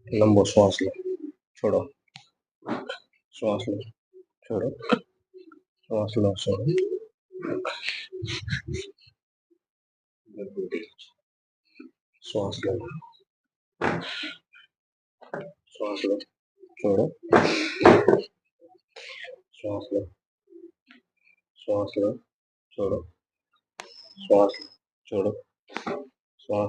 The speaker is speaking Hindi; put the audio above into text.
लंबो श्वास लो, छोड़ो, श्वास लो, छोड़ो, श्वास लो, छोड़ो, श्वास लो, श्वास लो, छोड़ो, श्वास लो, श्वास लो, छोड़ो, श्वास लो, छोड़ो, श्वास